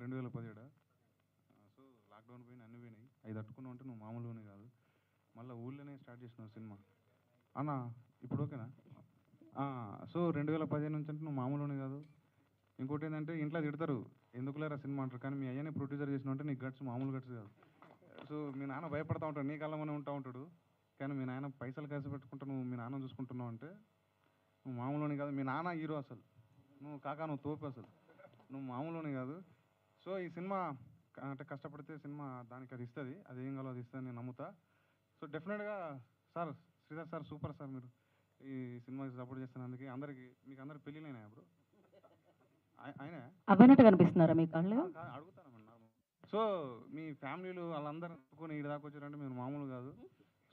2017 so lockdown పోయినాయి, అన్నీ పోయినాయి. అవి తట్టుకున్నావు అంటే నువ్వు మామూలుగానే కాదు. మళ్ళీ ఊళ్ళోనే స్టార్ట్ చేసినావు సినిమా అన్న. ఇప్పుడు ఓకేనా? సో 2015 నుంచి అంటే నువ్వు మామూలుగానే కాదు. ఇంకోటి ఏంటంటే ఇంట్లో తిడతారు, ఎందుకులేరా సినిమా అంటారు. కానీ మీ అయ్యనే ప్రొడ్యూసర్ చేసినావు అంటే నీకు గట్స్ మామూలు గట్స్ కాదు. సో మీ నాన్న భయపడతా ఉంటాడు, నీ కళ్ళమనే ఉంటా ఉంటాడు. కానీ మీ నాన్న పైసలు ఖర్చు పెట్టుకుంటూ నువ్వు మీ నాన్న చూసుకుంటున్నావు అంటే నువ్వు మామూలుగానే కాదు. మీ నాన్న హీరో అసలు, నువ్వు కాకా నువ్వు తోపు అసలు, నువ్వు మామూలుగానే కాదు. సో ఈ సినిమా అంటే కష్టపడితే సినిమా దానికి అది ఇస్తుంది, అది ఏం కావాలో అది ఇస్తుంది నేను నమ్ముతా. సో డెఫినెట్గా sir, Sridhar sir super sir. మీరు ఈ సినిమాకి సపోర్ట్ చేస్తున్నందుకు అందరికి, మీకు అందరికి పెళ్ళిళ్ళైనా బ్రో? ఆయన అవ్వనట్టు కనిపిస్తున్నారా మీ కళ్ళు? అడుగుతానమ్మా. సో మీ ఫ్యామిలీలు వాళ్ళందరూ అనుకుని ఈ దాకా వచ్చారంటే మీరు మామూలు కాదు.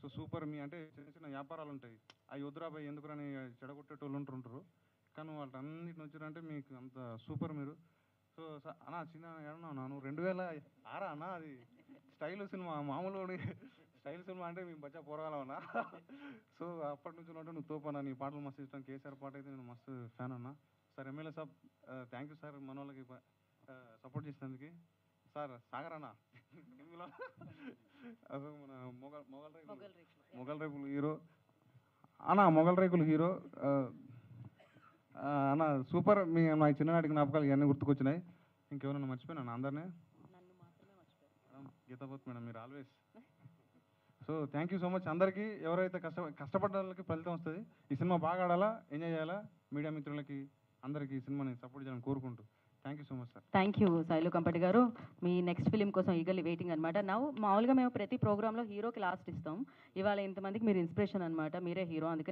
So super. మీ అంటే చిన్న చిన్న వ్యాపారాలు ఉంటాయి, అవి వద్దురాబాయి ఎందుకురని చెడగొట్టేటోళ్ళు ఉంటుంటారు. కానీ వాటన్నిటిని వచ్చారంటే మీకు అంత సూపర్ మీరు. సో అన్న చిన్న ఏమన్నా నువ్వు 2006 అన్న, అది స్టైల్ సినిమా మామూలు స్టైల్ సినిమా అంటే మేము బచ్చా పోరగాలమన్నా. సో అప్పటి నుంచి అంటే నువ్వు తోపన్నా, నీ పాటలు మస్తు ఇష్టం. కేసీఆర్ పాట అయితే నేను మస్తు ఫ్యాన్ అన్నా. Sir MLA Saab thank you sir మన వాళ్ళకి సపోర్ట్ చేసినందుకు. సార్ సాగర్ అన్న అసలు మన మొగల్ రేకులు హీరో అన్న, మొగల్ రేకులు హీరో అన్న సూపర్. నా చిన్ననాటి జ్ఞాపకాలు ఇవన్నీ గుర్తుకొచ్చినాయి. ఇంకెవరైనా మర్చిపోయినా అందరినీ? గీతాబోత్ మేడం, మీరు always. So thank you so much అందరికీ. ఎవరైతే కష్టపడ్డ వాళ్ళకి ఫలితం వస్తుంది. ఈ సినిమా బాగా ఆడాలా, ఎంజాయ్ చేయాలా. మీడియా మిత్రులకి అందరికీ ఈ సినిమాని సపోర్ట్ చేయాలని కోరుకుంటూ thank you so much sir. Thank you Shailu Kampati garu. మీ నెక్స్ట్ ఫిలిం కోసం ఈగర్లీ వెయిటింగ్ అనమాట. మామూలుగా మేము ప్రతి ప్రోగ్రాంలో హీరోకి లాస్ట్ ఇస్తాం. ఇవాళ ఇంతమందికి మీరు ఇన్స్పిరేషన్ అనమాట, మీరే హీరో. అందుకని